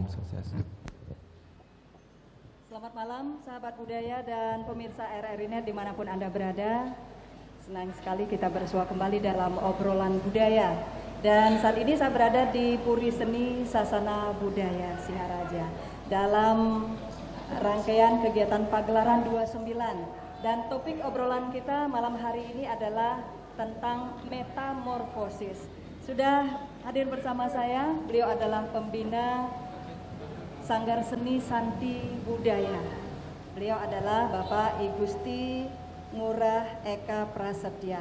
Om Swastiastu. Selamat malam sahabat budaya dan pemirsa RRI-Net dimanapun Anda berada. Senang sekali kita bersua kembali dalam obrolan budaya. Dan saat ini saya berada di Puri Seni Sasana Budaya Singaraja dalam rangkaian kegiatan pagelaran 29. Dan topik obrolan kita malam hari ini adalah tentang metamorfosis. Sudah hadir bersama saya, beliau adalah pembina Sanggar Seni Santi Budaya. Beliau adalah Bapak I Gusti Ngurah Eka Prasetya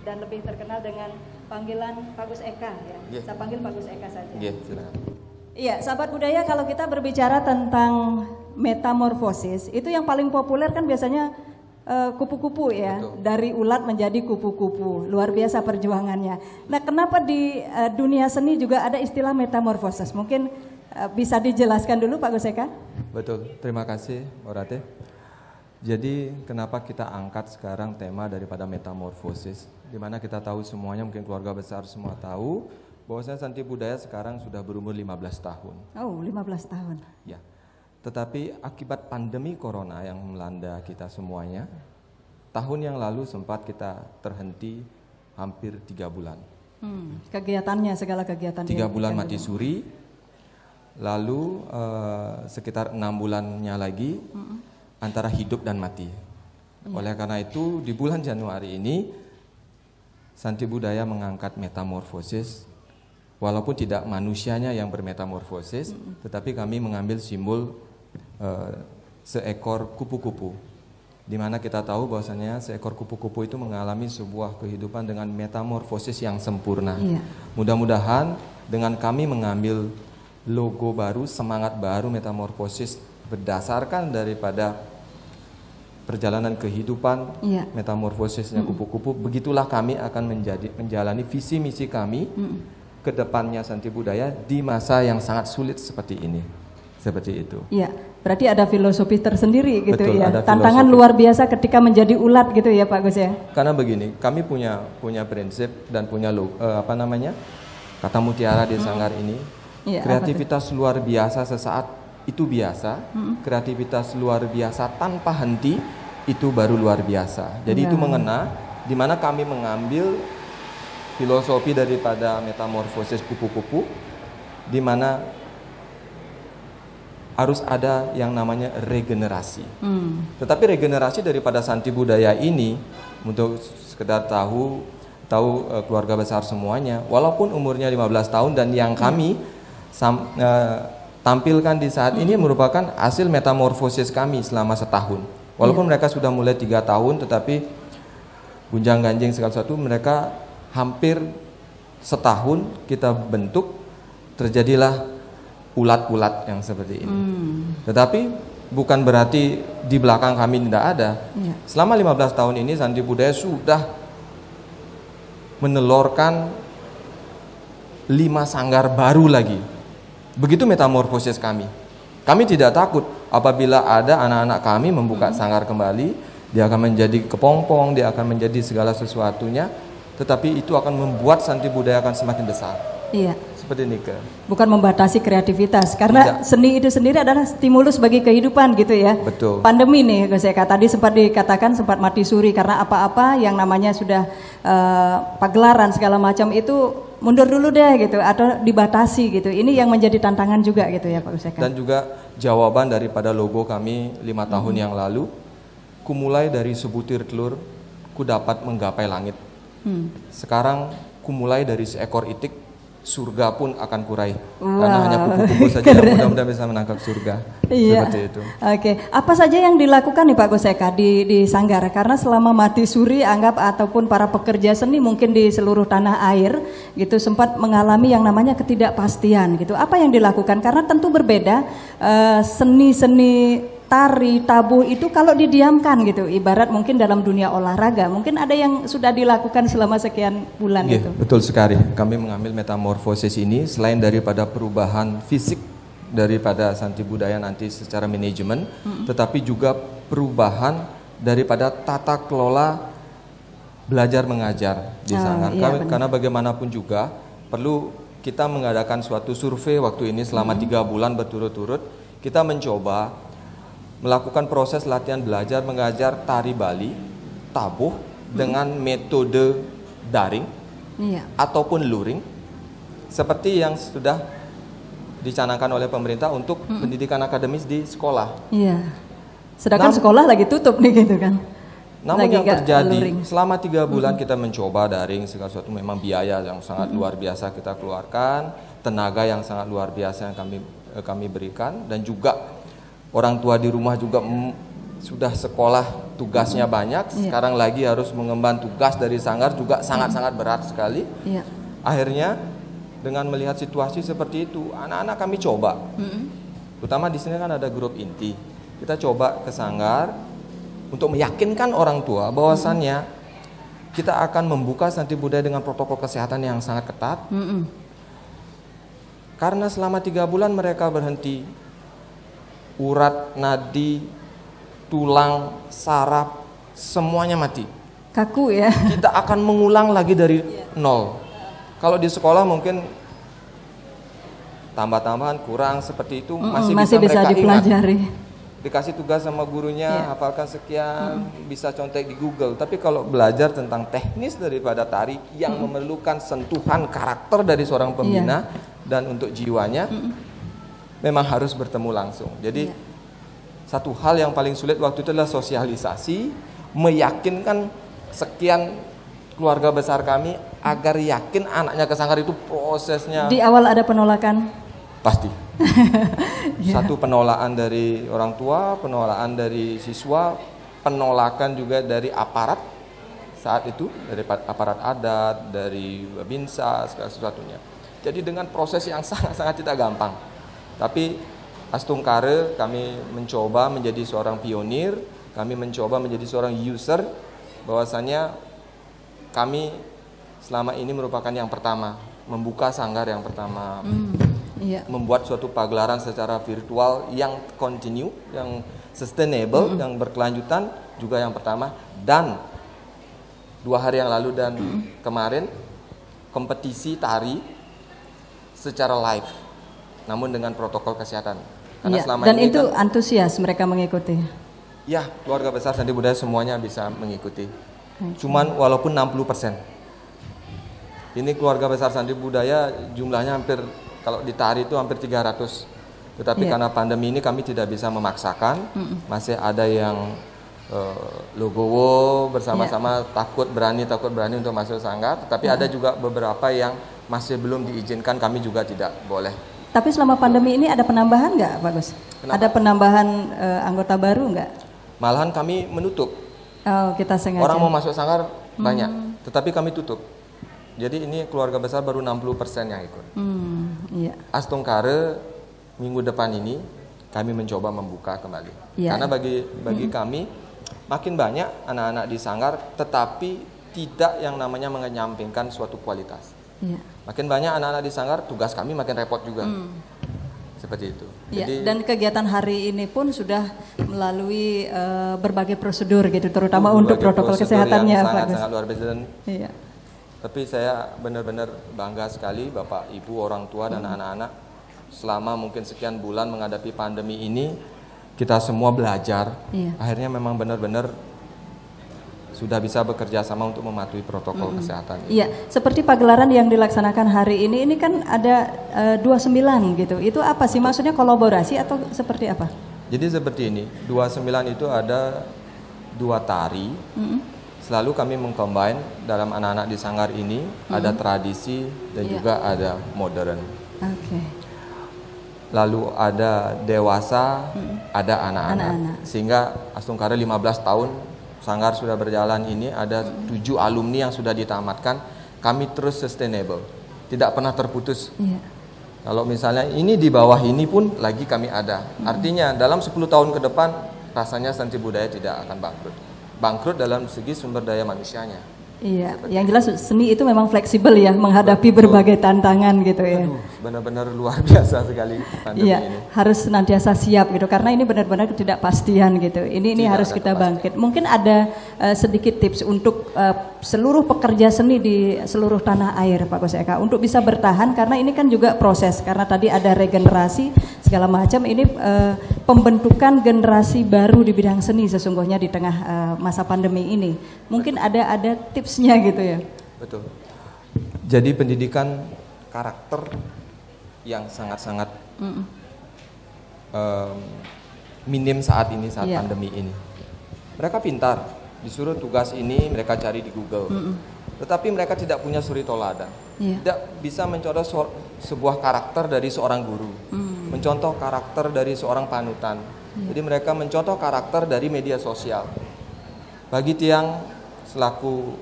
dan lebih terkenal dengan panggilan Pak Gus Eka ya. Yeah. Saya panggil Pak Gus Eka saja. Yeah, silakan. Iya, sahabat budaya, kalau kita berbicara tentang metamorfosis, itu yang paling populer kan biasanya kupu-kupu ya. Betul. Dari ulat menjadi kupu-kupu. Luar biasa perjuangannya. Nah, kenapa di dunia seni juga ada istilah metamorfosis? Mungkin bisa dijelaskan dulu Pak Gus Eka? Betul, terima kasih Mbak Rate. Jadi kenapa kita angkat sekarang tema daripada metamorfosis, di mana kita tahu semuanya, mungkin keluarga besar semua tahu bahwasanya Santi Budaya sekarang sudah berumur 15 tahun. Oh, 15 tahun. Ya. Tetapi akibat pandemi corona yang melanda kita semuanya, tahun yang lalu sempat kita terhenti hampir 3 bulan. Kegiatannya, segala kegiatan. 3 bulan mati suri, lalu sekitar 6 bulannya lagi antara hidup dan mati. Oleh karena itu di bulan Januari ini Santi Budaya mengangkat metamorfosis. Walaupun tidak manusianya yang bermetamorfosis, tetapi kami mengambil simbol seekor kupu-kupu, di mana kita tahu bahwasanya seekor kupu-kupu itu mengalami sebuah kehidupan dengan metamorfosis yang sempurna. Mudah-mudahan dengan kami mengambil logo baru, semangat baru metamorfosis berdasarkan daripada perjalanan kehidupan metamorfosisnya kupu-kupu, begitulah kami akan menjalani visi misi kami ke depannya Santi Budaya di masa yang sangat sulit seperti ini. Seperti itu. Iya, berarti ada filosofi tersendiri gitu. Betul, ya. ada tantangan filosofi. luar biasa ketika menjadi ulat gitu ya Pak Gus ya. Karena begini, kami punya prinsip dan punya kata mutiara di sanggar ini. Ya, kreativitas luar biasa sesaat itu biasa, kreativitas luar biasa tanpa henti itu baru luar biasa. Jadi itu mengena, di mana kami mengambil filosofi daripada metamorfosis kupu-kupu, di mana harus ada yang namanya regenerasi. Tetapi regenerasi daripada Santi Budaya ini, untuk sekedar tahu keluarga besar semuanya, walaupun umurnya 15 tahun dan yang kami tampilkan di saat ini merupakan hasil metamorfosis kami selama setahun. Walaupun mereka sudah mulai 3 tahun, tetapi gunjang ganjing segala sesuatu mereka hampir setahun kita bentuk, terjadilah ulat-ulat yang seperti ini. Tetapi bukan berarti di belakang kami tidak ada. Selama 15 tahun ini Santi Budaya sudah menelurkan 5 sanggar baru lagi. Begitu metamorfosis kami. Kami tidak takut apabila ada anak-anak kami membuka sanggar kembali, dia akan menjadi kepompong, dia akan menjadi segala sesuatunya, tetapi itu akan membuat Santi Budaya akan semakin besar. Iya. Seperti Nika. Bukan membatasi kreativitas, karena seni itu sendiri adalah stimulus bagi kehidupan gitu ya. Betul. Pandemi nih Gus Eka, tadi sempat dikatakan sempat mati suri karena apa-apa yang namanya sudah pagelaran segala macam itu mundur dulu deh gitu, atau dibatasi gitu. Ini yang menjadi tantangan juga gitu ya Pak Gus Eka. Dan juga jawaban daripada logo kami 5 tahun yang lalu, ku mulai dari sebutir telur, ku dapat menggapai langit. Sekarang ku mulai dari seekor itik, surga pun akan kurai. Karena hanya kupu-kupu saja yang mudah-mudahan bisa menangkap surga. Seperti itu. Oke. Apa saja yang dilakukan nih Pak Gus Eka di Sanggar? Karena selama mati suri anggap ataupun para pekerja seni mungkin di seluruh tanah air gitu sempat mengalami yang namanya ketidakpastian gitu. Apa yang dilakukan? Karena tentu berbeda seni-seni tari, tabuh itu kalau didiamkan gitu, ibarat mungkin dalam dunia olahraga, mungkin ada yang sudah dilakukan selama sekian bulan gitu. Betul sekali, kami mengambil metamorfosis ini selain daripada perubahan fisik daripada Santi Budaya nanti secara manajemen, tetapi juga perubahan daripada tata kelola belajar mengajar di sana. Karena bagaimanapun juga perlu kita mengadakan suatu survei waktu ini selama 3 bulan berturut-turut. Kita mencoba melakukan proses latihan belajar mengajar tari Bali, tabuh dengan metode daring ataupun luring, seperti yang sudah dicanangkan oleh pemerintah untuk pendidikan akademis di sekolah. Iya. Sedangkan sekolah lagi tutup nih gitu kan. Namun yang terjadi selama 3 bulan kita mencoba daring, segala sesuatu memang biaya yang sangat luar biasa kita keluarkan, tenaga yang sangat luar biasa yang kami berikan, dan juga orang tua di rumah juga sudah sekolah tugasnya banyak, sekarang lagi harus mengemban tugas dari sanggar juga sangat-sangat berat sekali. Akhirnya dengan melihat situasi seperti itu, anak-anak kami coba, terutama di sini kan ada grup inti, kita coba ke sanggar untuk meyakinkan orang tua bahwasannya kita akan membuka Santi Budaya dengan protokol kesehatan yang sangat ketat. Karena selama 3 bulan mereka berhenti, urat, nadi, tulang, saraf, semuanya mati. Kaku ya. Kita akan mengulang lagi dari nol. Kalau di sekolah mungkin tambah-tambahan kurang seperti itu masih bisa mereka dipelajari. Ingat. Dikasih tugas sama gurunya, hafalkan sekian, bisa contek di Google. Tapi kalau belajar tentang teknis daripada tari yang memerlukan sentuhan karakter dari seorang pembina dan untuk jiwanya, memang harus bertemu langsung. Jadi satu hal yang paling sulit waktu itu adalah sosialisasi, meyakinkan sekian keluarga besar kami agar yakin anaknya ke sanggar itu prosesnya. Di awal ada penolakan? Pasti. Satu penolakan dari orang tua, penolakan dari siswa, penolakan juga dari aparat saat itu, dari aparat adat, dari Babinsa, segala sesuatunya. Jadi dengan proses yang sangat-sangat tidak gampang. Tapi Astungkare kami mencoba menjadi seorang pionir, kami mencoba menjadi seorang user, bahwasanya kami selama ini merupakan yang pertama, membuka sanggar yang pertama, membuat suatu pagelaran secara virtual yang continue, yang sustainable, yang berkelanjutan juga yang pertama. Dan 2 hari yang lalu dan kemarin kompetisi tari secara live, namun dengan protokol kesehatan. Karena selama dan ini itu kan, antusias mereka mengikuti. Ya, keluarga besar Santi Budaya semuanya bisa mengikuti. Cuman walaupun 60%. Ini keluarga besar Santi Budaya jumlahnya hampir, kalau ditari itu hampir 300. Tetapi karena pandemi ini kami tidak bisa memaksakan. Masih ada yang logowo bersama-sama takut berani untuk masuk sanggar. Tetapi ada juga beberapa yang masih belum diizinkan, kami juga tidak boleh. Tapi selama pandemi ini ada penambahan nggak, Pak Gus? Kenapa? Ada penambahan anggota baru nggak? Malahan kami menutup. Oh, kita sengaja. Orang mau masuk sanggar banyak, tetapi kami tutup. Jadi ini keluarga besar baru 60% yang ikut. Astungkare minggu depan ini kami mencoba membuka kembali. Karena bagi kami makin banyak anak-anak di sanggar, tetapi tidak yang namanya menyampingkan suatu kualitas. Makin banyak anak-anak di sanggar, tugas kami makin repot juga. Seperti itu. Jadi, dan kegiatan hari ini pun sudah melalui berbagai prosedur gitu, terutama untuk protokol kesehatannya, Pak Gus. Sangat luar biasa. Tapi saya benar-benar bangga sekali Bapak, Ibu, orang tua dan anak-anak. Selama mungkin sekian bulan menghadapi pandemi ini, kita semua belajar. Akhirnya memang benar-benar sudah bisa bekerja sama untuk mematuhi protokol kesehatan. Iya, seperti pagelaran yang dilaksanakan hari ini kan ada 29 gitu. Itu apa sih maksudnya, kolaborasi atau seperti apa? Jadi seperti ini, 29 itu ada 2 tari. Selalu kami mengcombine dalam anak-anak di sanggar ini, ada tradisi dan juga ada modern. Lalu ada dewasa, ada anak-anak. Sehingga Astungkare 15 tahun sanggar sudah berjalan ini, ada 7 alumni yang sudah ditamatkan. Kami terus sustainable, tidak pernah terputus. Kalau misalnya ini di bawah ini pun lagi kami ada. Artinya dalam 10 tahun ke depan rasanya Santi Budaya tidak akan bangkrut. Bangkrut dalam segi sumber daya manusianya. Iya, yang jelas seni itu memang fleksibel ya, menghadapi berbagai tantangan gitu ya. benar-benar luar biasa sekali pandemi ini. Harus senantiasa siap gitu karena ini benar-benar ketidakpastian gitu. Ini harus kita bangkit. Mungkin ada sedikit tips untuk seluruh pekerja seni di seluruh tanah air, Pak Gus Eka, untuk bisa bertahan karena ini kan juga proses. Karena tadi ada regenerasi segala macam. Ini pembentukan generasi baru di bidang seni sesungguhnya di tengah masa pandemi ini. Mungkin ada tipsnya gitu ya. Betul. Jadi pendidikan karakter yang sangat-sangat minim saat pandemi ini. Mereka pintar, disuruh tugas ini mereka cari di Google, tetapi mereka tidak punya suri toladan, tidak bisa mencontoh sebuah karakter dari seorang guru, mencontoh karakter dari seorang panutan. Jadi mereka mencontoh karakter dari media sosial. Bagi Tiang selaku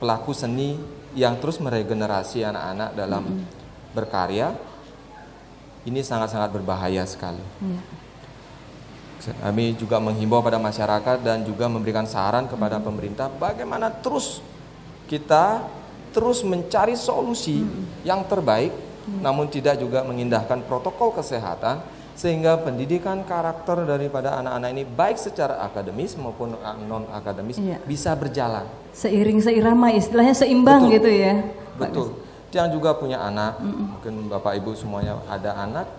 pelaku seni yang terus meregenerasi anak-anak dalam berkarya, ini sangat-sangat berbahaya sekali. Kami juga menghimbau pada masyarakat dan juga memberikan saran kepada pemerintah bagaimana kita terus mencari solusi yang terbaik, namun tidak juga mengindahkan protokol kesehatan sehingga pendidikan karakter daripada anak-anak ini baik secara akademis maupun non akademis bisa berjalan seirama, istilahnya seimbang. Betul. Gitu ya. Betul. Yang juga punya anak, mungkin Bapak Ibu semuanya ada anak.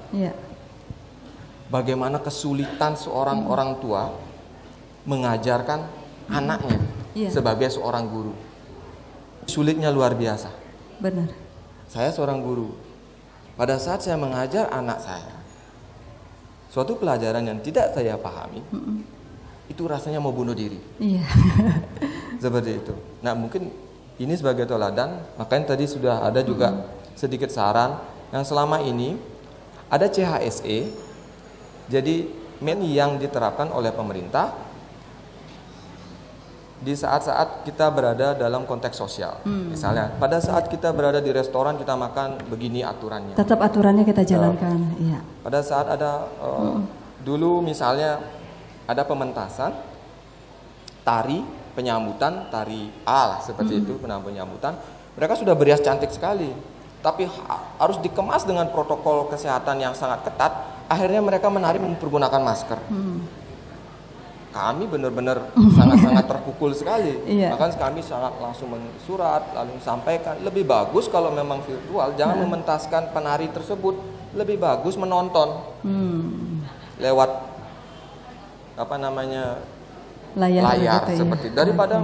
Bagaimana kesulitan seorang orang tua mengajarkan anaknya sebagai seorang guru. Sulitnya luar biasa. Benar. Saya seorang guru. Pada saat saya mengajar anak saya suatu pelajaran yang tidak saya pahami, itu rasanya mau bunuh diri. Seperti itu. Nah, mungkin ini sebagai teladan, makanya tadi sudah ada juga sedikit saran yang selama ini ada CHSE, jadi yang diterapkan oleh pemerintah di saat-saat kita berada dalam konteks sosial. Misalnya pada saat kita berada di restoran kita makan, begini aturannya. Tetap aturannya kita jalankan. Pada saat ada dulu misalnya ada pementasan, tari penyambutan, tari A lah, seperti itu, penyambutan. Mereka sudah berias cantik sekali, tapi harus dikemas dengan protokol kesehatan yang sangat ketat. Akhirnya mereka menari mempergunakan masker. Kami benar-benar sangat-sangat terpukul sekali. Bahkan kami sangat langsung surat lalu sampaikan, lebih bagus kalau memang virtual, jangan mementaskan penari tersebut, lebih bagus menonton lewat layar seperti daripada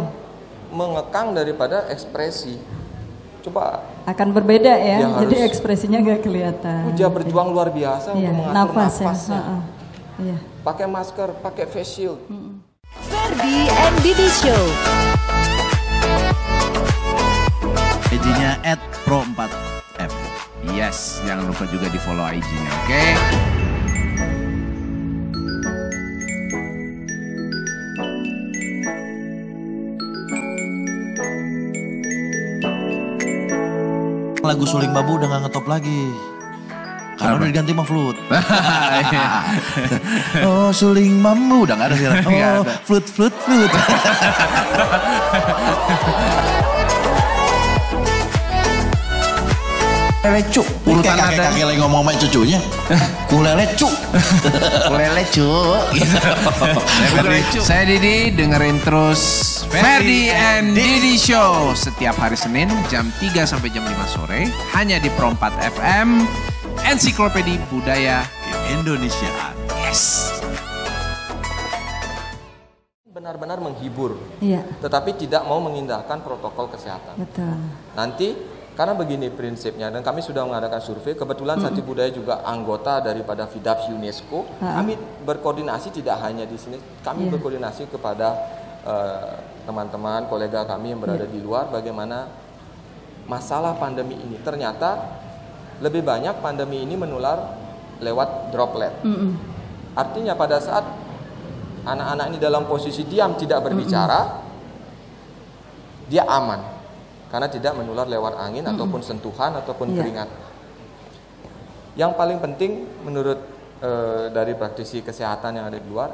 mengekang daripada ekspresi. Coba akan berbeda ya, jadi ekspresinya nggak kelihatan. Puja berjuang luar biasa untuk mengatur nafasnya. Pakai masker, pakai face shield. Ferdi and Didi Show. IG-nya @pro4f. Yes, jangan lupa juga di follow IG-nya, oke? Lagu Suling Bambu udah gak ngetop lagi karena udah diganti sama flute. Oh Suling Bambu udah gak ada sekarang. Oh flute. Lelecu, urutan ada kakek lagi ngomong sama cucunya. Kulelecu. Kulelecu. Saya Didi, dengerin terus Ferdi and Didi Show setiap hari Senin jam 3 sampai jam 5 sore hanya di Pro 4 FM, Ensiklopedia Budaya Indonesia. Yes. Benar-benar menghibur, tetapi tidak mau mengindahkan protokol kesehatan. Betul. Nanti karena begini prinsipnya, dan kami sudah mengadakan survei, kebetulan Sati Budaya juga anggota daripada FIDAPS UNESCO. Kami berkoordinasi tidak hanya di sini, kami berkoordinasi kepada teman-teman, kolega kami yang berada di luar, bagaimana masalah pandemi ini. Ternyata lebih banyak pandemi ini menular lewat droplet. Artinya pada saat anak-anak ini dalam posisi diam tidak berbicara, dia aman. Karena tidak menular lewat angin ataupun sentuhan ataupun keringat. Yang paling penting menurut dari praktisi kesehatan yang ada di luar,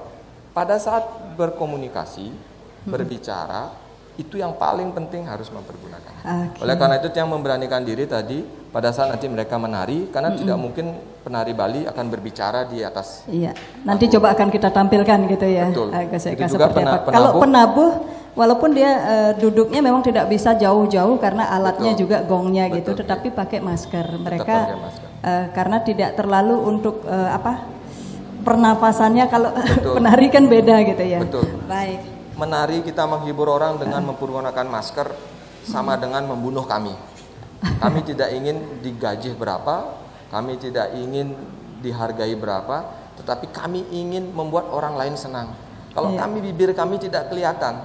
pada saat berkomunikasi, berbicara, Itu yang paling penting harus mempergunakan. Okay. Oleh karena itu yang memberanikan diri tadi pada saat nanti mereka menari, karena tidak mungkin penari Bali akan berbicara di atas. Iya. Nanti coba akan kita tampilkan gitu ya. Betul. Gus Eka, Itu juga seperti apa. Kalau penabuh, walaupun dia duduknya memang tidak bisa jauh-jauh karena alatnya juga gongnya gitu, tetapi pakai masker. Mereka karena tidak terlalu untuk pernafasannya kalau penari kan beda gitu ya. Betul. Baik. Menari kita menghibur orang dengan mempergunakan masker sama dengan membunuh kami. Kami tidak ingin digaji berapa, kami tidak ingin dihargai berapa, tetapi kami ingin membuat orang lain senang. Kalau bibir kami tidak kelihatan,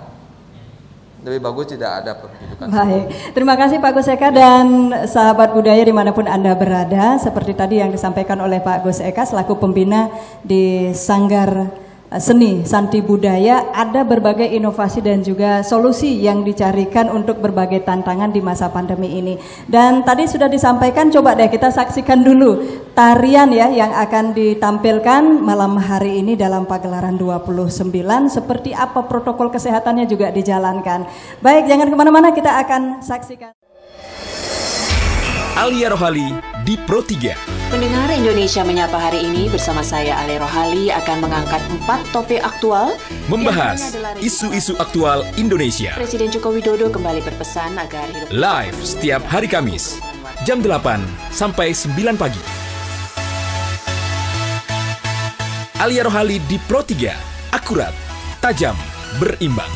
lebih bagus tidak ada pertunjukan. Baik, terima kasih Pak Gus Eka dan sahabat budaya dimanapun Anda berada. Seperti tadi yang disampaikan oleh Pak Gus Eka selaku pembina di Sanggar Seni Santi Budaya, ada berbagai inovasi dan juga solusi yang dicarikan untuk berbagai tantangan di masa pandemi ini. Dan tadi sudah disampaikan, coba deh kita saksikan dulu tarian ya yang akan ditampilkan malam hari ini dalam pagelaran 29. Seperti apa protokol kesehatannya juga dijalankan. Baik, jangan kemana-mana, kita akan saksikan. Alia Rohali di Pro 3. Pendengar Indonesia Menyapa hari ini bersama saya Alia Rohali akan mengangkat 4 topik aktual. Membahas isu-isu aktual Indonesia. Presiden Joko Widodo kembali berpesan agar hidup live setiap hari Kamis jam 8 sampai 9 pagi. Alia Rohali di Pro 3. Akurat, tajam, berimbang.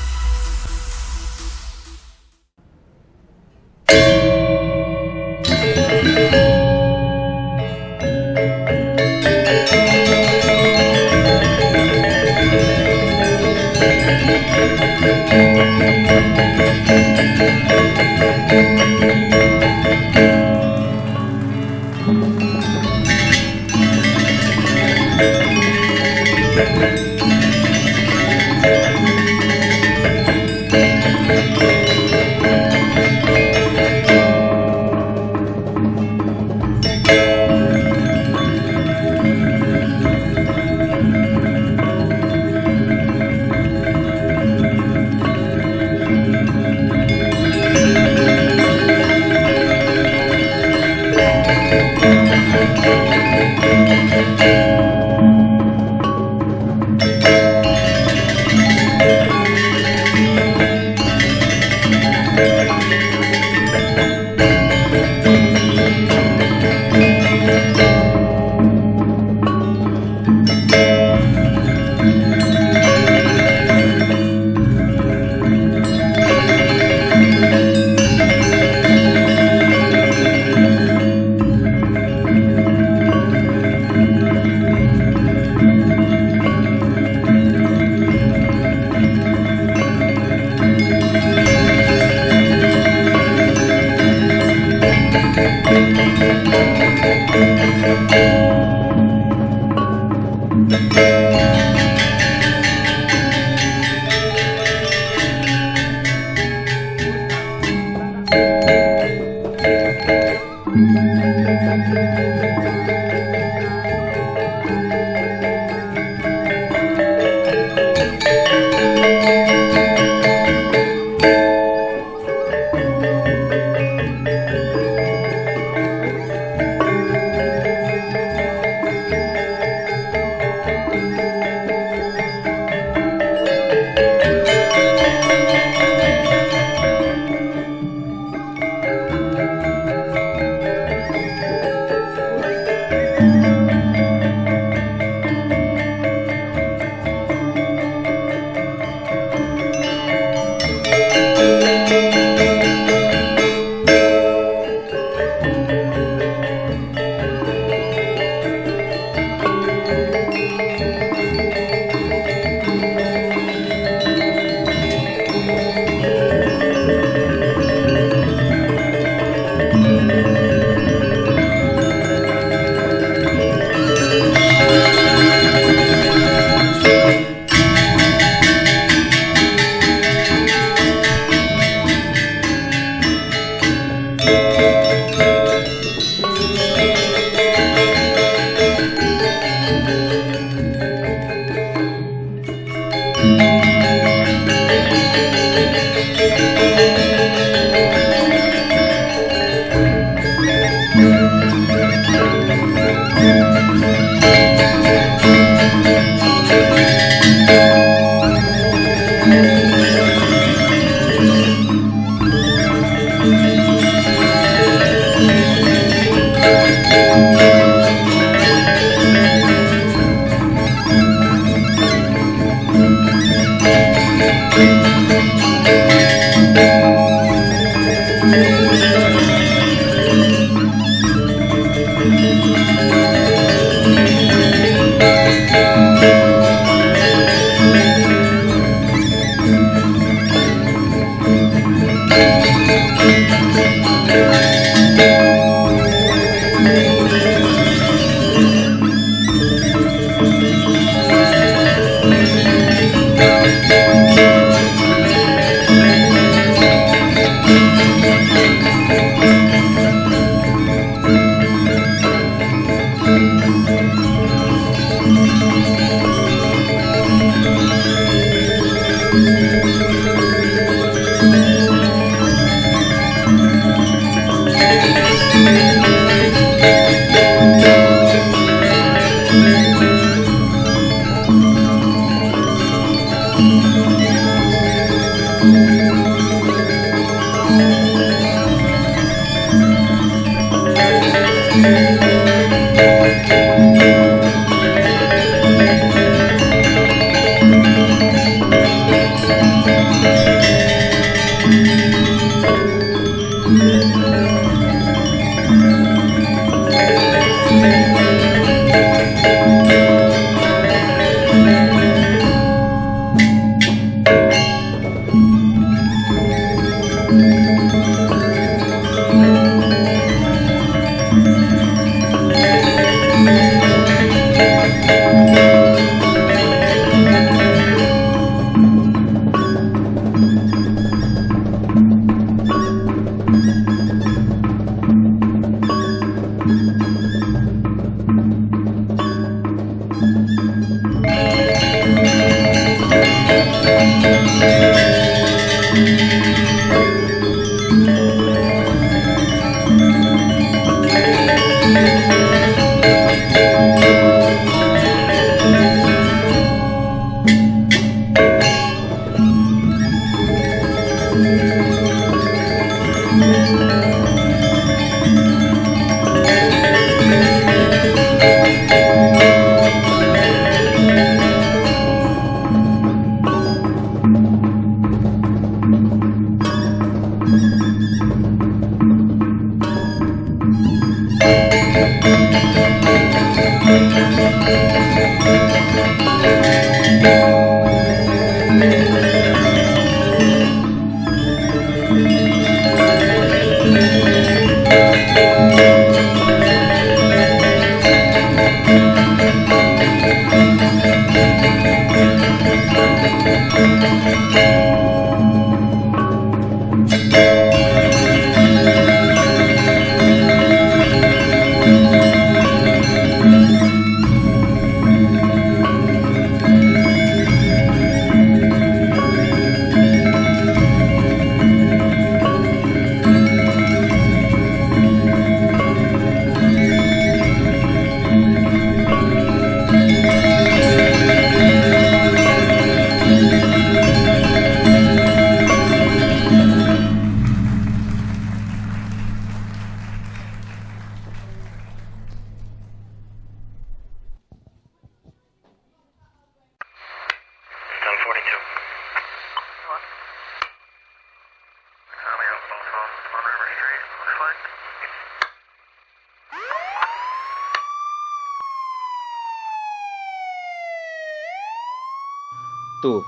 Tuh,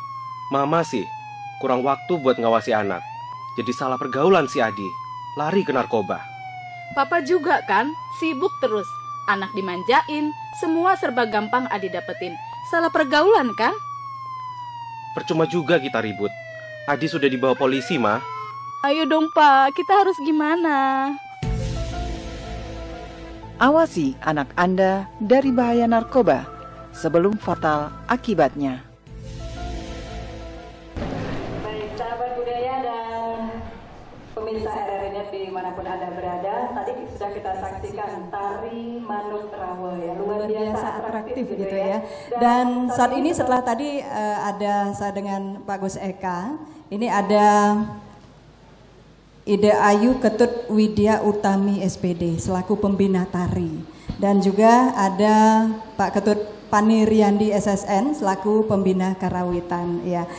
mama sih kurang waktu buat ngawasi anak. Jadi salah pergaulan si Adi, lari ke narkoba. Papa juga kan, sibuk terus. Anak dimanjain, semua serba gampang Adi dapetin. Salah pergaulan kan? Percuma juga kita ribut. Adi sudah dibawa polisi, Ma. Ayo dong, Pak. Kita harus gimana? Awasi anak Anda dari bahaya narkoba sebelum fatal akibatnya. Baik, sahabat budaya dan pemirsa RRI dimanapun Anda berada, tadi sudah kita saksikan tari Manuk Rawe ya, luar biasa atraktif gitu ya. Dan saat ini setelah tadi ada saya dengan Pak Gus Eka, ini ada Ide Ayu Ketut Widya Utami SPD selaku pembina tari, dan juga ada Pak Ketut Paniriandi SSN selaku pembina karawitan ya.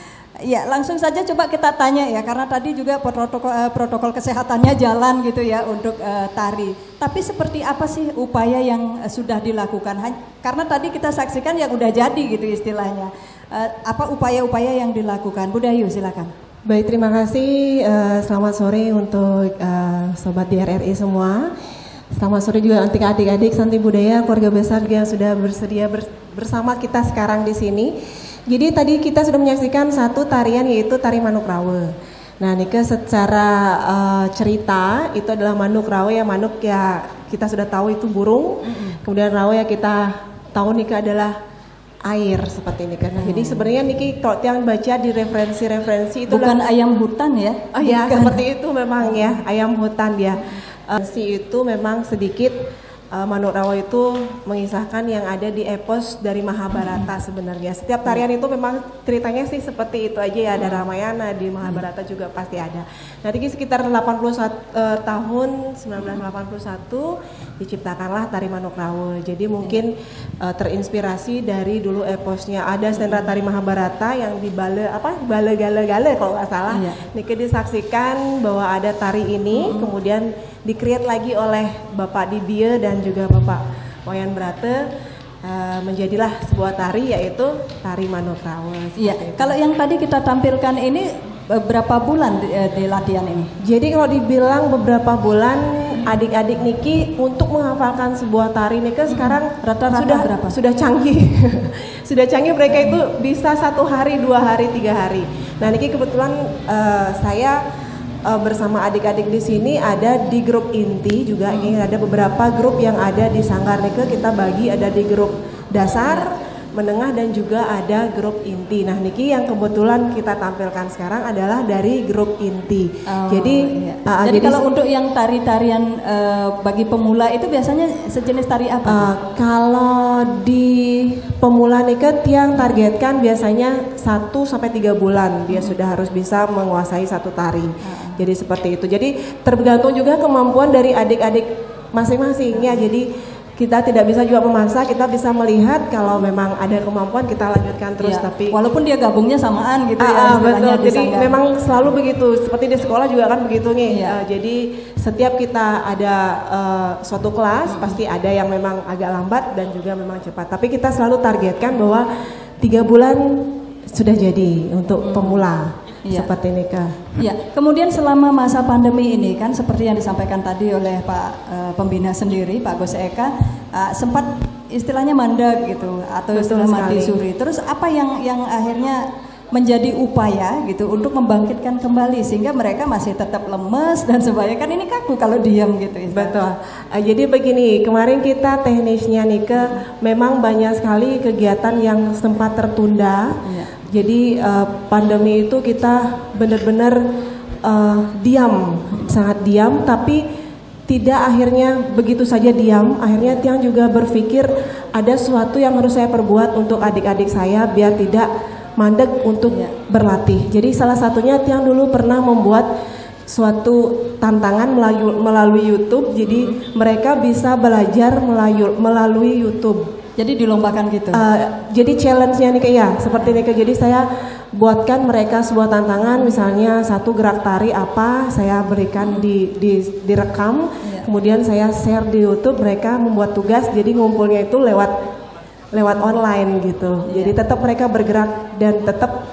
Ya, langsung saja coba kita tanya ya, karena tadi juga protokol kesehatannya jalan gitu ya untuk tari. Tapi seperti apa sih upaya yang sudah dilakukan? Karena tadi kita saksikan yang udah jadi gitu istilahnya. Apa upaya-upaya yang dilakukan? Bu Dayu silakan. Baik, terima kasih. Selamat sore untuk sobat di RRI semua. Selamat sore juga untuk adik-adik santri budaya, keluarga besar yang sudah bersedia bersama kita sekarang di sini. Jadi tadi kita sudah menyaksikan satu tarian yaitu tari Manuk Rawe. Nah, Nike secara cerita itu adalah Manuk Rawe, ya Manuk ya kita sudah tahu itu burung. Kemudian rawa yang kita tahu nih adalah air seperti ini kan. Jadi sebenarnya niki kalau yang baca di referensi itu bukan ayam hutan ya? Oh ya, seperti itu memang ya, ayam hutan dia. Itu memang sedikit Manuk Rawa itu mengisahkan yang ada di epos dari Mahabharata sebenarnya. Setiap tarian itu memang ceritanya sih seperti itu aja ya, ada Ramayana, di Mahabharata juga pasti ada. Nah, di sekitar 81 tahun 1981 diciptakanlah tari Manuk Rawa. Jadi mungkin terinspirasi dari dulu eposnya ada sendera tari Mahabharata yang di Bale Gale kalau nggak salah. Niki disaksikan bahwa ada tari ini, kemudian di-create lagi oleh Bapak Dibie dan juga Bapak Wayan Brate, menjadilah sebuah tari yaitu tari Manuk Rawa. Iya. Kalau yang tadi kita tampilkan ini berapa bulan di latihan ini? Jadi kalau dibilang beberapa bulan, adik-adik Niki untuk menghafalkan sebuah tari Niki sekarang rata-rata sudah canggih. Sudah canggih, mereka itu bisa 1 hari, 2 hari, 3 hari. Nah, Niki kebetulan saya bersama adik-adik di sini ada di grup inti juga. Ini ada beberapa grup yang ada di Sanggar Nike, kita bagi ada di grup dasar, menengah dan juga ada grup inti. Nah, niki yang kebetulan kita tampilkan sekarang adalah dari grup inti. Jadi kalau untuk yang tari-tarian bagi pemula itu biasanya sejenis tari apa? Kalau di pemula niki yang targetkan biasanya 1 sampai 3 bulan dia sudah harus bisa menguasai satu tari. Jadi seperti itu. Jadi tergantung juga kemampuan dari adik-adik masing-masing ya. Jadi kita tidak bisa juga memaksa, kita bisa melihat kalau memang ada kemampuan kita lanjutkan terus. Tapi walaupun dia gabungnya samaan gitu ya. Betul. Jadi memang selalu begitu. Seperti di sekolah juga kan begitu nih. Jadi setiap kita ada suatu kelas pasti ada yang memang agak lambat dan juga memang cepat. Tapi kita selalu targetkan bahwa 3 bulan sudah jadi untuk pemula. Seperti ini Kak. Ya, kemudian selama masa pandemi ini kan seperti yang disampaikan tadi oleh Pak Pembina sendiri, Pak Gus Eka, sempat istilahnya mandek gitu atau istilah mati suri. Terus apa yang akhirnya menjadi upaya gitu untuk membangkitkan kembali sehingga mereka masih tetap lemes dan sebagainya, kan ini kaku kalau diam gitu. Betul. Jadi begini, kemarin kita teknisnya Nike memang banyak sekali kegiatan yang sempat tertunda. Jadi pandemi itu kita benar-benar diam, sangat diam, tapi tidak akhirnya begitu saja diam. Akhirnya Tiang juga berpikir ada sesuatu yang harus saya perbuat untuk adik-adik saya biar tidak mandek untuk berlatih. Jadi salah satunya Tiang dulu pernah membuat suatu tantangan melalui YouTube. Jadi mereka bisa belajar melalui YouTube. Jadi dilombakan gitu. Jadi challenge-nya nih kayak seperti ini. Jadi saya buatkan mereka sebuah tantangan, misalnya satu gerak tari apa saya berikan direkam, kemudian saya share di YouTube, mereka membuat tugas, jadi ngumpulnya itu lewat online gitu. Jadi tetap mereka bergerak dan tetap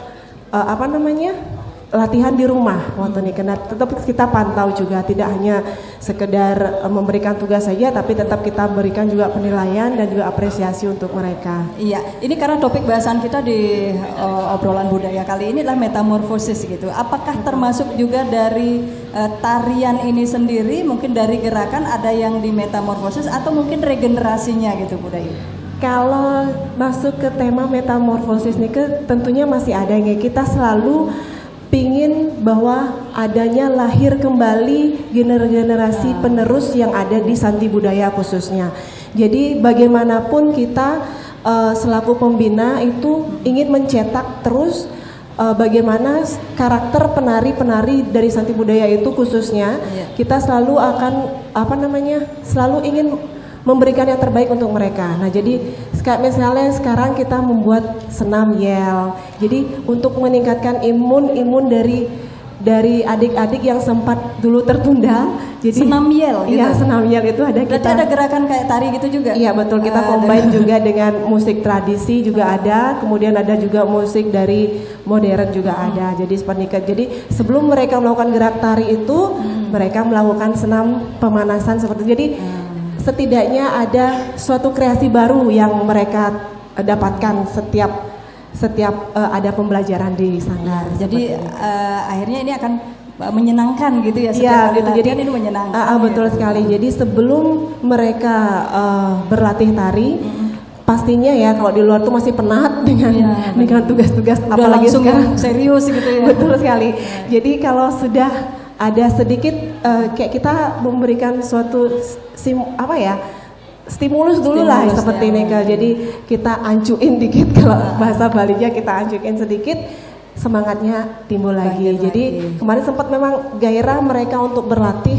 latihan di rumah waktu ini, karena tetap kita pantau juga, tidak hanya sekedar memberikan tugas saja, tapi tetap kita berikan juga penilaian dan juga apresiasi untuk mereka. Iya, ini karena topik bahasan kita di obrolan budaya kali ini adalah metamorfosis gitu. Apakah termasuk juga dari tarian ini sendiri, mungkin dari gerakan ada yang di metamorfosis atau mungkin regenerasinya gitu budaya? Kalau masuk ke tema metamorfosis nih, tentunya masih ada yang kita selalu pingin bahwa adanya lahir kembali generasi penerus yang ada di Santi Budaya khususnya. Jadi bagaimanapun kita selaku pembina itu ingin mencetak terus bagaimana karakter penari-penari dari Santi Budaya itu khususnya. Kita selalu akan selalu ingin memberikan yang terbaik untuk mereka. Nah, jadi misalnya sekarang kita membuat senam yel. Jadi untuk meningkatkan imun dari adik-adik yang sempat dulu tertunda. Jadi senam yel gitu. Iya, senam yel itu ada. Berarti ada gerakan kayak tari gitu juga? Iya, betul. Kita combine juga dengan musik tradisi juga ada. Kemudian ada juga musik dari modern juga ada. Jadi seperti itu. Jadi sebelum mereka melakukan gerak tari itu, mereka melakukan senam pemanasan seperti itu. Jadi setidaknya ada suatu kreasi baru yang mereka dapatkan setiap ada pembelajaran di Sanggar. Jadi akhirnya ini akan menyenangkan gitu ya, Iya, gitu. Jadi ini menyenangkan. Betul sekali. Jadi sebelum mereka berlatih tari, pastinya ya kalau di luar tuh masih penat dengan tugas-tugas, apalagi sekarang serius gitu ya. Betul sekali. Jadi kalau sudah ada sedikit kayak kita memberikan suatu stimulus dulu lah seperti ini, jadi kita ancuin dikit, kalau bahasa Balinya kita ancuin sedikit, semangatnya timbul lagi. Jadi kemarin sempat memang gairah mereka untuk berlatih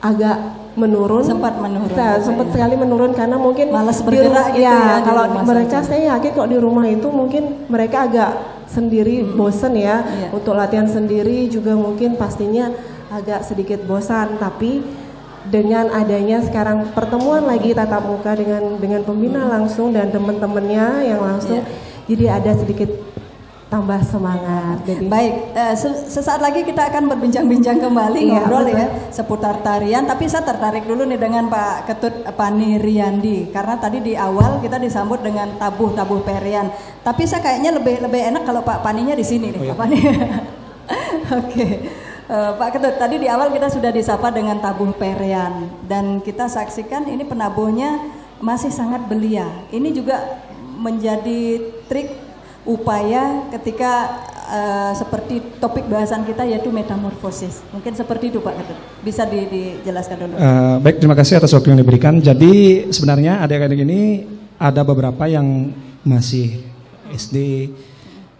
agak menurun. Sempat sekali menurun karena mungkin malas bergerak gitu ya. Kalau mereka, saya yakin kok di rumah itu mungkin mereka agak sendiri bosen ya. Untuk latihan sendiri juga mungkin pastinya agak sedikit bosan, tapi dengan adanya sekarang pertemuan lagi tatap muka dengan pembina langsung dan teman-temannya yang langsung, jadi ada sedikit tambah semangat. Jadi baik, sesaat lagi kita akan berbincang-bincang kembali, ngobrol ya seputar tarian. Tapi saya tertarik dulu nih dengan Pak Ketut Pani Riyandi, karena tadi di awal kita disambut dengan tabuh perian. Tapi saya kayaknya lebih enak kalau Pak Paninya di sini nih, Pak Pani. Oke. Pak Ketut, tadi di awal kita sudah disapa dengan tabuh perian dan kita saksikan ini penabuhnya masih sangat belia. Ini juga menjadi trik upaya ketika seperti topik bahasan kita yaitu metamorfosis. Mungkin seperti itu Pak Ketut. Bisa dijelaskan dulu. Baik, terima kasih atas waktu yang diberikan. Jadi sebenarnya adik-adik ini ada beberapa yang masih SD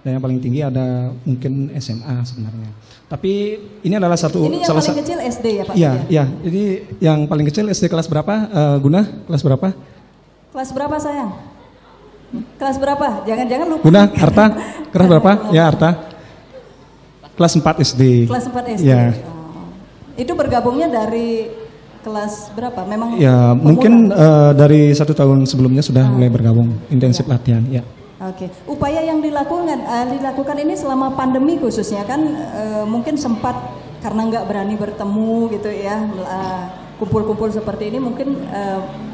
dan yang paling tinggi ada mungkin SMA sebenarnya. Tapi ini adalah ini yang paling kecil SD ya Pak? Iya. Jadi yang paling kecil SD kelas berapa? Guna kelas berapa? Kelas berapa sayang? Kelas berapa? Jangan lupa. Guna, Arta, kelas berapa? Ya Arta. Kelas 4 SD. Kelas 4 SD. Ya. Itu bergabungnya dari kelas berapa? Memang ya mungkin dari 1 tahun sebelumnya sudah mulai bergabung intensif latihan. Ya. Oke. Upaya yang dilakukan ini selama pandemi khususnya kan mungkin sempat karena nggak berani bertemu gitu ya. Kumpul-kumpul seperti ini mungkin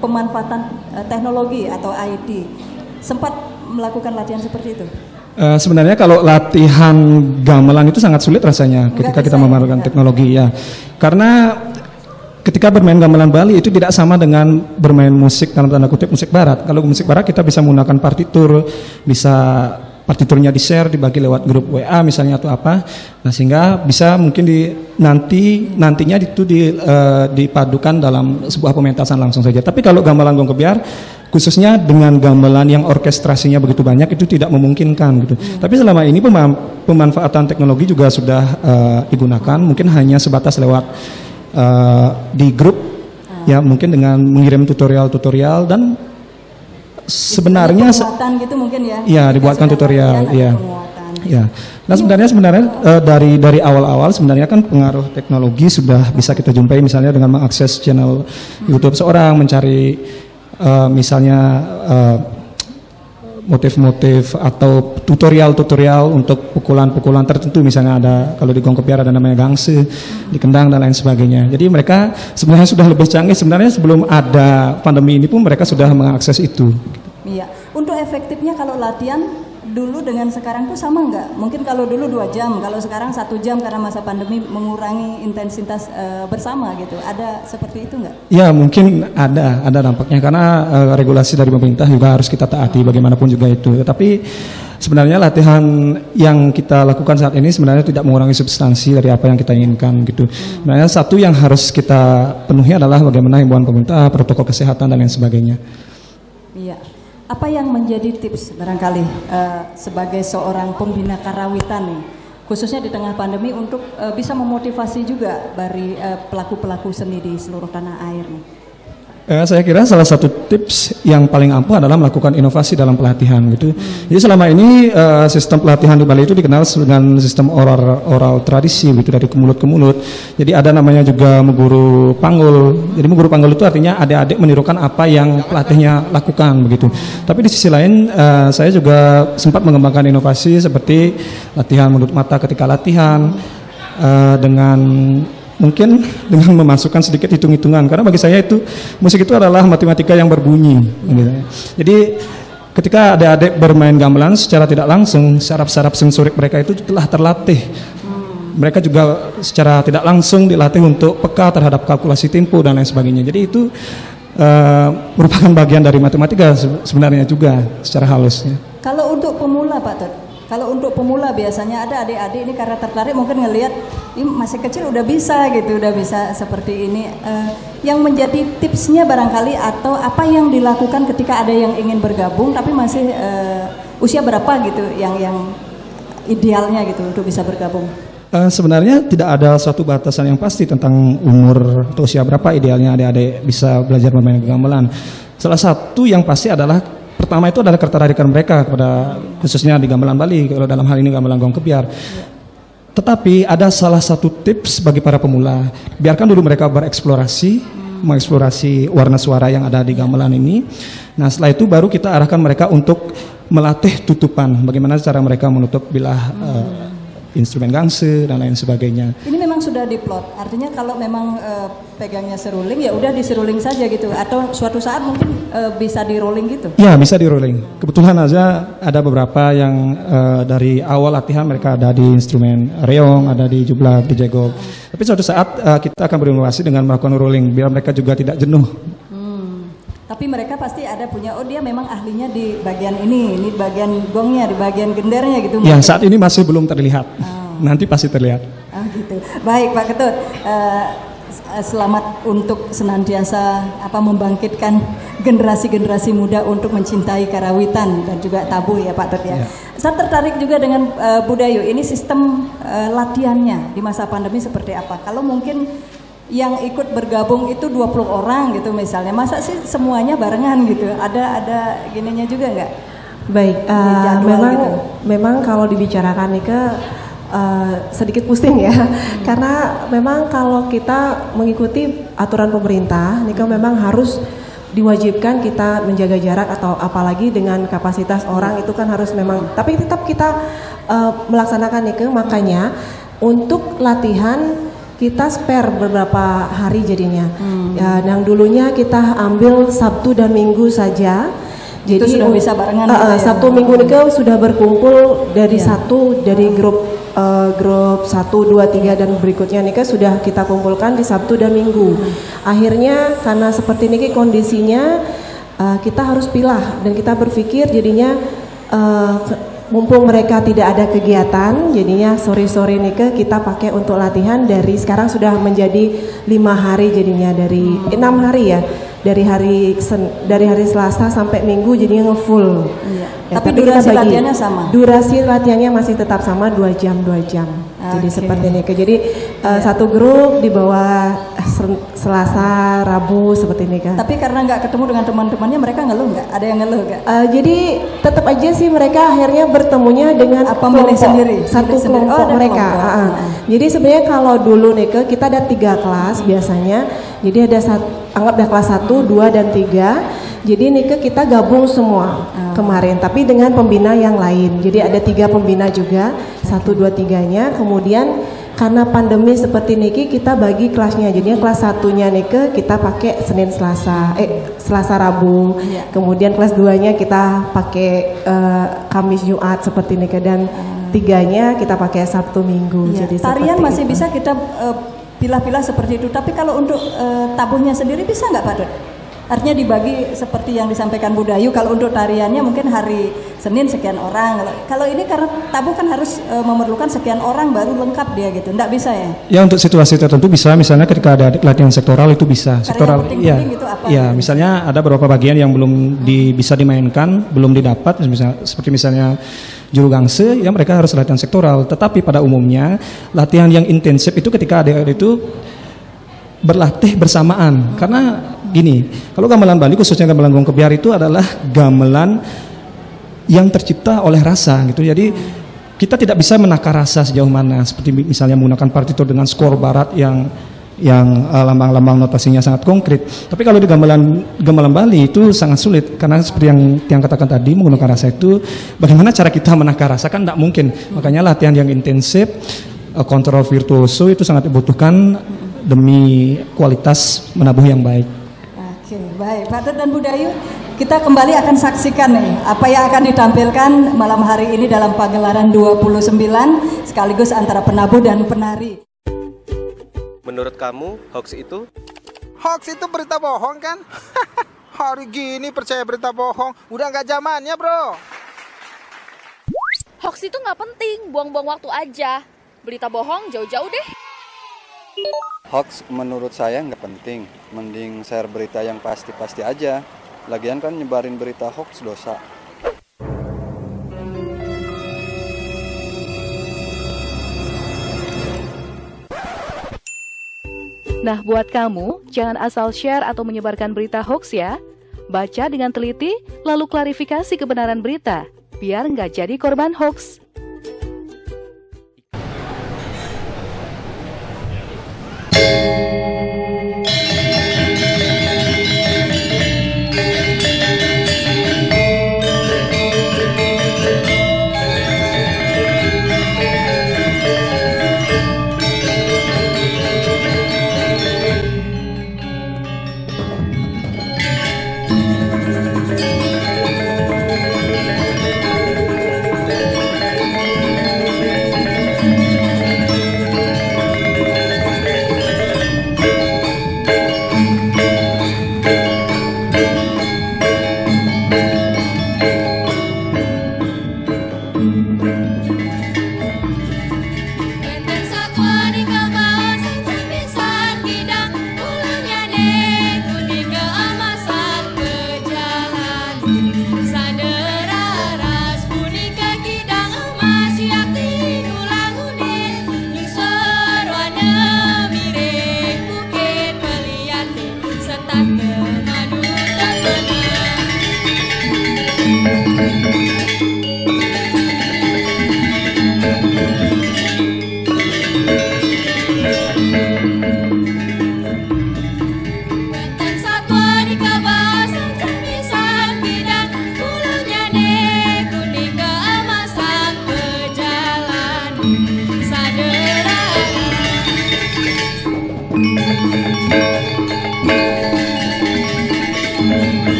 pemanfaatan teknologi atau IT. Sempat melakukan latihan seperti itu? Sebenarnya kalau latihan gamelan itu sangat sulit rasanya ketika kita menggunakan teknologi ya. Karena ketika bermain gamelan Bali itu tidak sama dengan bermain musik dalam tanda kutip musik barat. Kalau musik barat kita bisa menggunakan partitur, bisa partiturnya di-share, dibagi lewat grup WA misalnya atau apa. Nah, sehingga bisa mungkin nantinya itu dipadukan dalam sebuah pementasan langsung saja. Tapi kalau gamelan gong kebiar khususnya dengan gamelan yang orkestrasinya begitu banyak itu tidak memungkinkan gitu. Tapi selama ini pemanfaatan teknologi juga sudah digunakan, mungkin hanya sebatas lewat di grup ya, mungkin dengan mengirim tutorial dan sebenarnya gitu mungkin ya. Iya, dibuatkan tutorial ya. Ya. Nah, sebenarnya dari awal-awal sebenarnya kan pengaruh teknologi sudah bisa kita jumpai misalnya dengan mengakses channel YouTube seorang, mencari misalnya motif-motif atau tutorial untuk pukulan-pukulan tertentu, misalnya ada kalau di gong kebiar ada namanya gangse, di kendang dan lain sebagainya. Jadi mereka sebenarnya sudah lebih canggih, sebenarnya sebelum ada pandemi ini pun mereka sudah mengakses itu. Iya. Untuk efektifnya kalau latihan dulu dengan sekarang tuh sama nggak? Mungkin kalau dulu 2 jam, kalau sekarang 1 jam karena masa pandemi mengurangi intensitas bersama gitu. Ada seperti itu nggak? Ya mungkin ada dampaknya karena regulasi dari pemerintah juga harus kita taati bagaimanapun juga itu. Tapi sebenarnya latihan yang kita lakukan saat ini sebenarnya tidak mengurangi substansi dari apa yang kita inginkan gitu. Sebenarnya satu yang harus kita penuhi adalah bagaimana himbauan pemerintah, protokol kesehatan dan lain sebagainya. Iya. Apa yang menjadi tips barangkali sebagai seorang pembina karawitan nih, khususnya di tengah pandemi untuk bisa memotivasi juga dari pelaku-pelaku seni di seluruh tanah air nih? Saya kira salah satu tips yang paling ampuh adalah melakukan inovasi dalam pelatihan gitu. Jadi selama ini sistem pelatihan di Bali itu dikenal dengan sistem oral tradisi gitu, dari mulut ke mulut. Jadi ada namanya juga meguru panggul. Jadi meguru panggul itu artinya adik-adik menirukan apa yang pelatihnya lakukan begitu. Tapi di sisi lain saya juga sempat mengembangkan inovasi seperti latihan menurut mata ketika latihan mungkin dengan memasukkan sedikit hitung-hitungan, karena bagi saya itu musik itu adalah matematika yang berbunyi gitu. Jadi ketika adik-adik bermain gamelan secara tidak langsung saraf-saraf sensorik mereka itu telah terlatih Mereka juga secara tidak langsung dilatih untuk peka terhadap kalkulasi tempo dan lain sebagainya. Jadi itu merupakan bagian dari matematika sebenarnya juga secara halusnya. Kalau untuk pemula Pak Tod, kalau untuk pemula biasanya ada adik-adik ini karena tertarik mungkin ngelihat ini masih kecil udah bisa gitu, udah bisa seperti ini. Yang menjadi tipsnya barangkali atau apa yang dilakukan ketika ada yang ingin bergabung tapi masih usia berapa gitu yang idealnya gitu untuk bisa bergabung? Sebenarnya tidak ada suatu batasan yang pasti tentang umur atau usia berapa idealnya adik-adik bisa belajar bermain gamelan. Salah satu yang pasti adalah pertama itu adalah ketertarikan mereka kepada khususnya di gamelan Bali, kalau dalam hal ini gamelan gong kebiar. Tetapi ada salah satu tips bagi para pemula, biarkan dulu mereka bereksplorasi, mengeksplorasi warna suara yang ada di gamelan ini. Nah setelah itu baru kita arahkan mereka untuk melatih tutupan, bagaimana cara mereka menutup bilah instrumen gangse dan lain sebagainya. Ini memang sudah diplot, artinya kalau memang pegangnya seruling ya udah diseruling saja gitu, atau suatu saat mungkin bisa di rolling gitu? Ya bisa di rolling. Kebetulan aja ada beberapa yang dari awal latihan mereka ada di instrumen reong, ada di jublak, di jegok. Tapi suatu saat kita akan berinovasi dengan melakukan rolling biar mereka juga tidak jenuh. Tapi mereka pasti ada punya, oh dia memang ahlinya di bagian ini bagian gongnya, di bagian gendernya gitu. Yang saat ini masih belum terlihat, nanti pasti terlihat. Oh gitu. Baik Pak Ketut, selamat untuk senantiasa membangkitkan generasi-generasi muda untuk mencintai karawitan dan juga tabuh ya Pak Tut ya. Saya tertarik juga dengan Budayu, ini sistem latihannya di masa pandemi seperti apa? Kalau mungkin yang ikut bergabung itu 20 orang gitu misalnya, masa sih semuanya barengan gitu? Ada gininya juga nggak? Baik, memang kalau dibicarakan nih sedikit pusing ya, karena memang kalau kita mengikuti aturan pemerintah nih memang harus diwajibkan kita menjaga jarak, atau apalagi dengan kapasitas orang itu kan harus memang, tapi tetap kita melaksanakan nih makanya untuk latihan kita spare beberapa hari jadinya. Ya, yang dulunya kita ambil Sabtu dan Minggu saja. Jadi itu sudah bisa barengan. Sabtu Minggu ini sudah berkumpul dari dari grup 1, 2, 3 dan berikutnya nih sudah kita kumpulkan di Sabtu dan Minggu. Akhirnya karena seperti ini kondisinya kita harus pilah dan kita berpikir jadinya mumpung mereka tidak ada kegiatan, jadinya sore-sore nih kita pakai untuk latihan. Dari sekarang sudah menjadi 5 hari jadinya, dari 6 hari ya, dari hari Selasa sampai Minggu jadinya ngefull. Ya, tapi durasi latihannya sama? Durasi latihannya masih tetap sama, 2 jam. Jadi seperti ini. Jadi satu grup di bawah Selasa, Rabu seperti ini kan. Tapi karena nggak ketemu dengan teman-temannya, mereka ngeluh nggak? Ada yang ngeluh nggak? Jadi tetap aja sih mereka akhirnya bertemunya dengan kelompok sendiri, satu kelompok mereka. Jadi sebenarnya kalau dulu nih kita ada 3 kelas biasanya. Jadi ada anggap dah kelas 1, 2 dan 3. Jadi nih kita gabung semua kemarin, tapi dengan pembina yang lain. Jadi ada 3 pembina juga, 1, 2, 3-nya. Kemudian karena pandemi seperti niki kita bagi kelasnya. Jadinya kelas 1-nya nih kita pakai Senin Selasa Rabu. Kemudian kelas 2-nya kita pakai Kamis Jumat seperti niki, dan 3-nya kita pakai Sabtu Minggu. Jadi tarian masih bisa kita pilah-pilah seperti itu. Tapi kalau untuk tabuhnya sendiri bisa nggak Pak Dut? Artinya dibagi seperti yang disampaikan Budayu, kalau untuk tariannya mungkin hari Senin sekian orang. Kalau ini karena tabuh kan harus memerlukan sekian orang baru lengkap dia gitu, enggak bisa ya? Ya untuk situasi tertentu bisa, misalnya ketika ada latihan sektoral itu bisa. Sektoral, ya, gitu apa? Ya misalnya ada beberapa bagian yang belum bisa dimainkan, belum didapat, seperti misalnya juru gangse, ya mereka harus latihan sektoral. Tetapi pada umumnya latihan yang intensif itu ketika adik-adik itu berlatih bersamaan, karena gini, kalau gamelan Bali khususnya gamelan gong kebiar itu adalah gamelan yang tercipta oleh rasa gitu. Jadi kita tidak bisa menakar rasa sejauh mana, seperti misalnya menggunakan partitur dengan skor barat yang lambang-lambang notasinya sangat konkret. Tapi kalau di gamelan Bali itu sangat sulit, karena seperti yang katakan tadi, menggunakan rasa itu bagaimana cara kita menakar rasa kan tidak mungkin. Makanya latihan yang intensif, kontrol virtuoso itu sangat dibutuhkan demi kualitas menabuh yang baik. Oke, baik Pak Tut dan Budayu, kita kembali akan saksikan nih apa yang akan ditampilkan malam hari ini dalam pagelaran 29 sekaligus antara penabuh dan penari. Menurut kamu, hoax itu? Hoax itu berita bohong kan? Hari gini percaya berita bohong, udah nggak zamannya bro. Hoax itu nggak penting, buang-buang waktu aja. Berita bohong jauh-jauh deh. Hoax menurut saya nggak penting, mending share berita yang pasti-pasti aja. Lagian kan nyebarin berita hoax dosa. Nah, buat kamu, jangan asal share atau menyebarkan berita hoax ya. Baca dengan teliti, lalu klarifikasi kebenaran berita, biar nggak jadi korban hoax.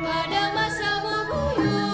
Pada masa bubuyuh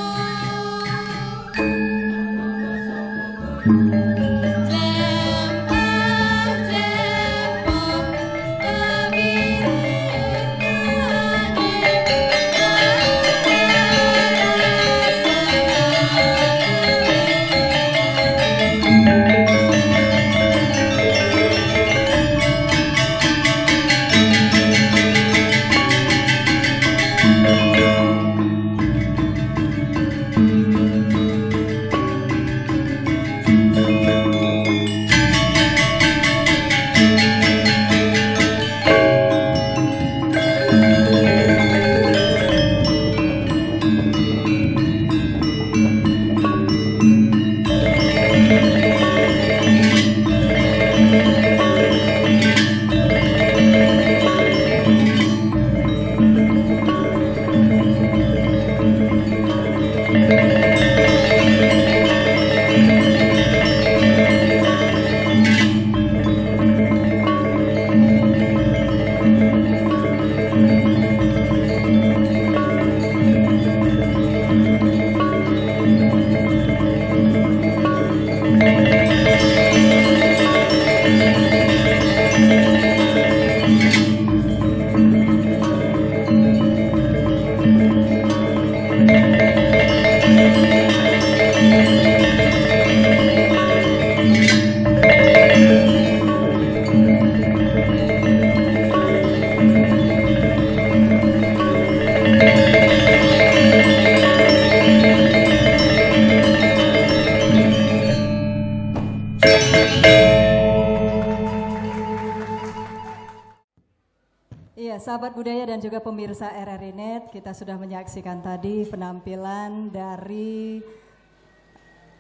sahabat budaya dan juga pemirsa RRI Net, kita sudah menyaksikan tadi penampilan dari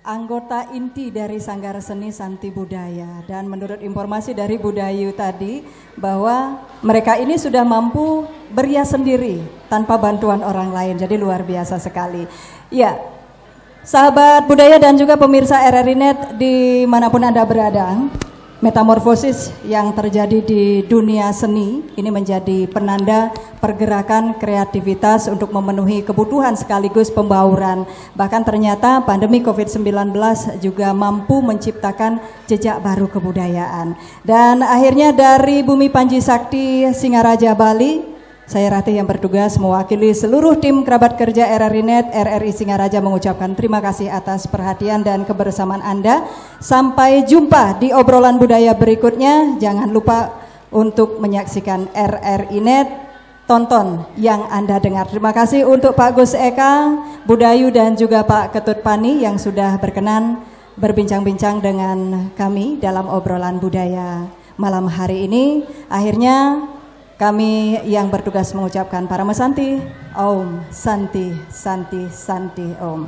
anggota inti dari Sanggar Seni Santi Budaya. Dan menurut informasi dari Budayu tadi, bahwa mereka ini sudah mampu berias sendiri tanpa bantuan orang lain. Jadi luar biasa sekali. Ya, sahabat budaya dan juga pemirsa RRI Net dimanapun Anda berada, metamorfosis yang terjadi di dunia seni ini menjadi penanda pergerakan kreativitas untuk memenuhi kebutuhan sekaligus pembauran. Bahkan ternyata pandemi COVID-19 juga mampu menciptakan jejak baru kebudayaan. Dan akhirnya dari Bumi Panji Sakti Singaraja Bali, saya Ratih yang bertugas mewakili seluruh tim kerabat kerja RRI Net, RRI Singaraja mengucapkan terima kasih atas perhatian dan kebersamaan Anda. Sampai jumpa di obrolan budaya berikutnya. Jangan lupa untuk menyaksikan RRI Net, tonton yang Anda dengar. Terima kasih untuk Pak Gus Eka, Budayu dan juga Pak Ketut Pani yang sudah berkenan berbincang-bincang dengan kami dalam obrolan budaya malam hari ini. Akhirnya kami yang bertugas mengucapkan para mesanti, Om Santi Santi Santi Om.